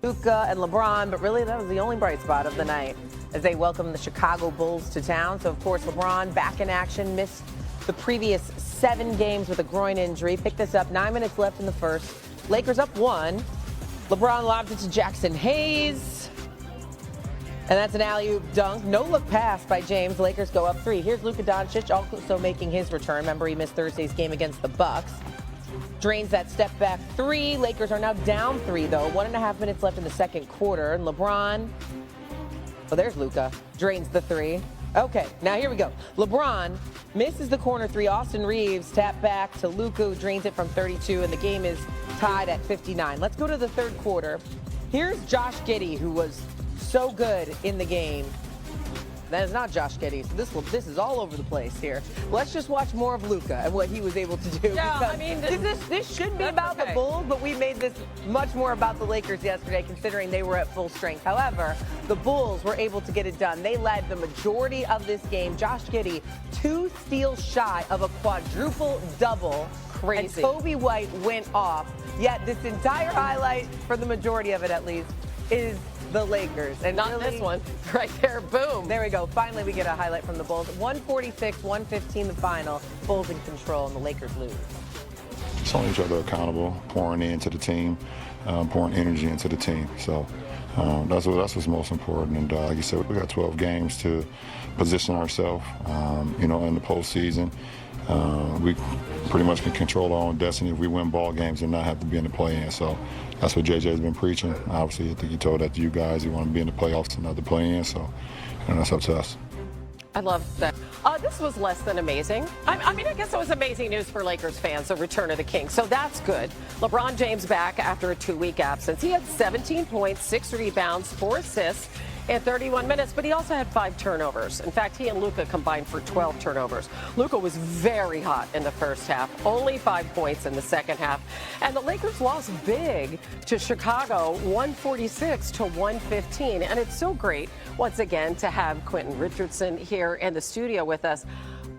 Luka and LeBron, but really that was the only bright spot of the night as they welcomed the Chicago Bulls to town. So, of course, LeBron back in action, missed the previous 7 games with a groin injury. Picked this up, 9 minutes left in the first. Lakers up 1. LeBron lobs it to Jackson Hayes. And that's an alley-oop dunk. No-look pass by James. Lakers go up 3. Here's Luka Doncic also making his return. Remember, he missed Thursday's game against the Bucks. Drains that step-back 3. Lakers are now down 3, though. 1.5 minutes left in the second quarter. And LeBron, oh, there's Luka. Drains the 3. Okay, now here we go. LeBron misses the corner 3. Austin Reeves tap back to Luka, who drains it from 32, and the game is tied at 59. Let's go to the third quarter. Here's Josh Giddey, who was so good in the game. That is not Josh Giddey, so this is all over the place here. Let's just watch more of Luka and what he was able to do. Yeah, I mean, this should be about the Bulls, but we made this much more about the Lakers yesterday, considering they were at full strength. However, the Bulls were able to get it done. They led the majority of this game. Josh Giddey, 2 steals shy of a quadruple double. Crazy. And Kobe White went off. Yet this entire highlight, for the majority of it at least, is the Lakers. And not really, this one. Right there, boom. There we go. Finally, we get a highlight from the Bulls. 146-115 the final. Bulls in control, and the Lakers lose. Just holding each other accountable, pouring into the team, pouring energy into the team. So that's what's most important. And like you said, we got 12 games to position ourselves, in the postseason. We pretty much can control our own destiny if we win ball games and not have to be in the play-in. So that's what JJ has been preaching. Obviously, I think he told that to you guys. He wanted to be in the playoffs and not the play-in. So that's up to us. I love that. This was less than amazing. I mean, I guess it was amazing news for Lakers fans, the return of the King. So that's good. LeBron James back after a 2-week absence. He had 17 points, 6 rebounds, 4 assists in 31 minutes, but he also had 5 turnovers. In fact, he and Luka combined for 12 turnovers. Luka was very hot in the first half, only 5 points in the second half. And the Lakers lost big to Chicago, 146-115. And it's so great, once again, to have Quentin Richardson here in the studio with us.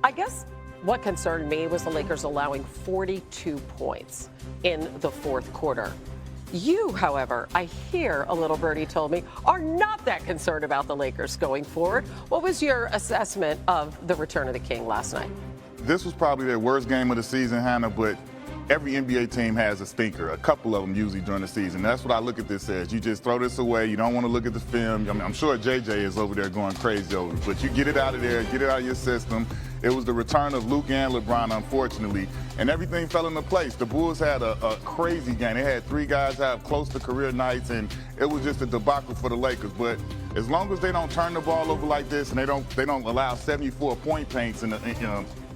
I guess what concerned me was the Lakers allowing 42 points in the fourth quarter. You, however, I hear a little birdie told me, are not that concerned about the Lakers going forward. What was your assessment of the return of the King last night? This was probably their worst game of the season, Hannah, but every NBA team has a stinker, a couple of them usually during the season. That's what I look at this as. You just throw this away. You don't want to look at the film. I mean, I'm sure JJ is over there going crazy over it, but you get it out of there, get it out of your system. It was the return of Luka and LeBron, unfortunately, and everything fell into place. The Bulls had a crazy game. They had 3 guys have close to career nights, and it was just a debacle for the Lakers. But as long as they don't turn the ball over like this and they don't allow 74-point paints and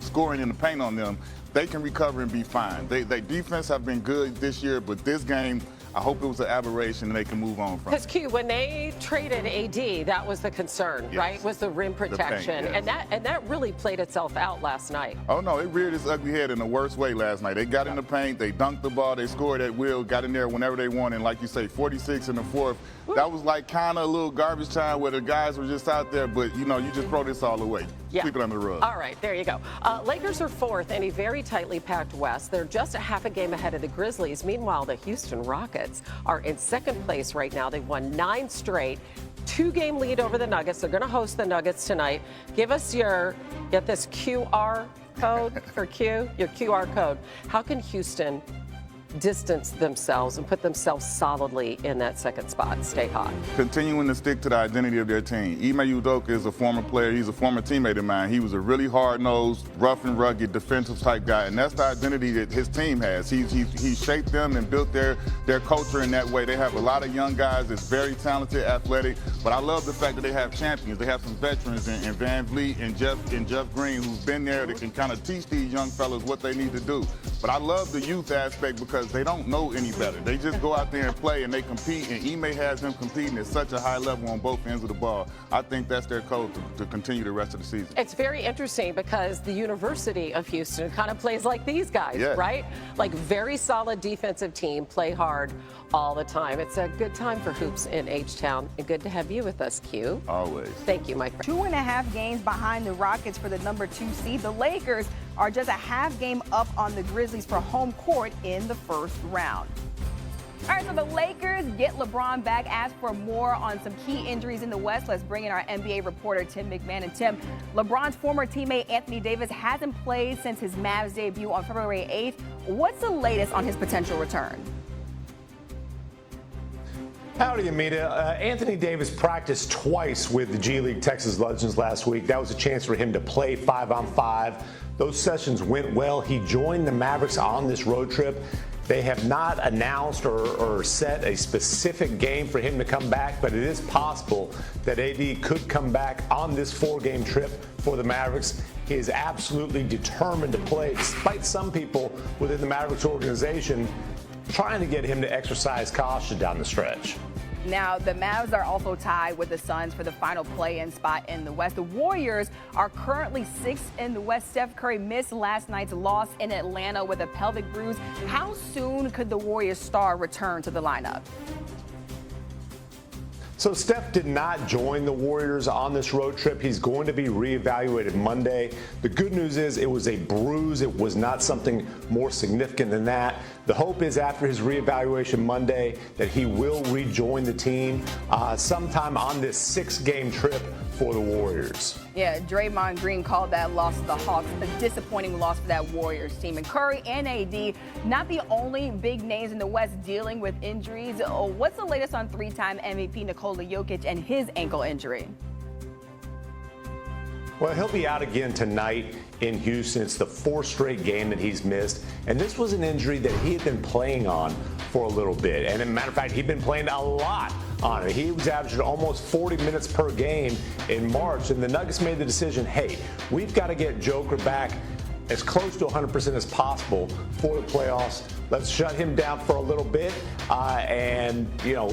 scoring in the paint on them, they can recover and be fine. They defense have been good this year, but this game, I hope it was an aberration and they can move on from it. Because, Q, when they traded AD, that was the concern, yes, right? Was the rim protection. The paint, yes. And that really played itself out last night. Oh, no, it reared its ugly head in the worst way last night. They got in the paint, they dunked the ball, they scored at will, got in there whenever they wanted. And like you say, 46 in the fourth. Woo. That was like kind of a little garbage time where the guys were just out there, but, you just throw this all away. Yeah. Sweep it under the rug. All right, there you go. Lakers are 4th in a very tightly packed West. They're just a half a game ahead of the Grizzlies. Meanwhile, the Houston Rockets are in second place right now. They've won 9 straight. 2-game lead over the Nuggets. They're going to host the Nuggets tonight. Give us get this QR code for Q, your QR code. How can Houston distance themselves and put themselves solidly in that second spot and stay hot? Continuing to stick to the identity of their team. Ime Udoka is a former player. He's a former teammate of mine. He was a really hard-nosed, rough and rugged, defensive type guy, and that's the identity that his team has. He shaped them and built their culture in that way. They have a lot of young guys that's very talented, athletic, but I love the fact that they have champions. They have some veterans in Van Vliet and Jeff Green, who's been there, that can kind of teach these young fellas what they need to do. But I love the youth aspect because they don't know any better. They just go out there and play and they compete, and Ime has them competing at such a high level on both ends of the ball. I think that's their code to continue the rest of the season. It's very interesting because the University of Houston kind of plays like these guys, yes, right? Like very solid defensive team, play hard all the time. It's a good time for hoops in H-Town, and good to have you with us, Q. Always. Thank you, my friend. 2.5 games behind the Rockets for the number 2 seed. The Lakers are just a half game up on the Grizzlies for home court in the first round. All right, so the Lakers get LeBron back. Ask for more on some key injuries in the West. Let's bring in our NBA reporter, Tim McMahon. And Tim, LeBron's former teammate Anthony Davis hasn't played since his Mavs debut on February 8th. What's the latest on his potential return? Howdy, Amita. Anthony Davis practiced twice with the G League Texas Legends last week. That was a chance for him to play 5-on-5. Those sessions went well. He joined the Mavericks on this road trip. They have not announced or set a specific game for him to come back, but it is possible that AD could come back on this 4-game trip for the Mavericks. He is absolutely determined to play, despite some people within the Mavericks organization trying to get him to exercise caution down the stretch. Now, the Mavs are also tied with the Suns for the final play-in spot in the West. The Warriors are currently 6th in the West. Steph Curry missed last night's loss in Atlanta with a pelvic bruise. How soon could the Warriors star return to the lineup? So Steph did not join the Warriors on this road trip. He's going to be reevaluated Monday. The good news is it was a bruise. It was not something more significant than that. The hope is after his reevaluation Monday that he will rejoin the team sometime on this 6-game trip for the Warriors. Yeah, Draymond Green called that loss to the Hawks a disappointing loss for that Warriors team. And Curry and AD, not the only big names in the West dealing with injuries. What's the latest on 3-time MVP Nikola Jokic and his ankle injury? Well, he'll be out again tonight in Houston. It's the 4th straight game that he's missed. And this was an injury that he had been playing on for a little bit. And as a matter of fact, he'd been playing a lot on it. He was averaging almost 40 minutes per game in March. And the Nuggets made the decision, hey, we've got to get Joker back as close to 100% as possible for the playoffs. Let's shut him down for a little bit and,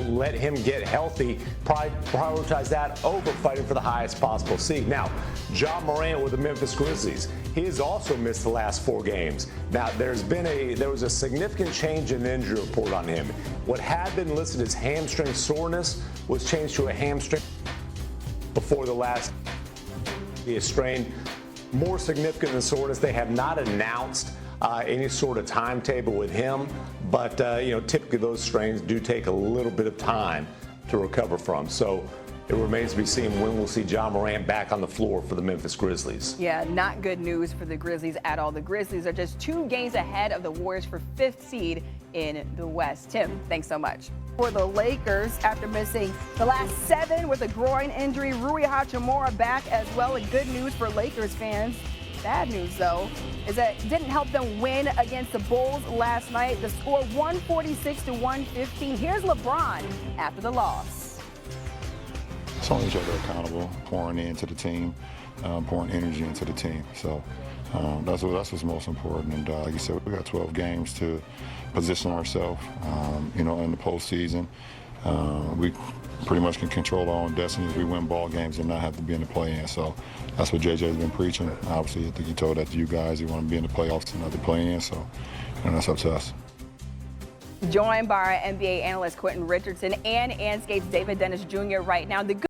let him get healthy. Prioritize that over fighting for the highest possible seed. Now, Ja Morant with the Memphis Grizzlies. He has also missed the last 4 games. Now, there was a significant change in the injury report on him. What had been listed as hamstring soreness was changed to a hamstring before the last. He is strained. More significant than soreness, they have not announced any sort of timetable with him, but typically those strains do take a little bit of time to recover from. So it remains to be seen when we'll see Ja Morant back on the floor for the Memphis Grizzlies. Yeah, not good news for the Grizzlies at all. The Grizzlies are just 2 games ahead of the Warriors for 5th seed in the West. Tim, thanks so much. For the Lakers, after missing the last 7 with a groin injury, Rui Hachimura back as well. And good news for Lakers fans. Bad news, though, is that it didn't help them win against the Bulls last night. The score 146-115. Here's LeBron after the loss. It's holding each other accountable, pouring into the team, pouring energy into the team. So that's what's most important. And like you said, we got 12 games to position ourselves, in the postseason. We pretty much can control our own destiny if we win ball games and not have to be in the play-in. So that's what JJ's been preaching. Obviously, I think he told that to you guys. He want to be in the playoffs and not the play-in. So that's up to us. Joined by our NBA analyst Quentin Richardson and Anscape's David Dennis Jr. right now. The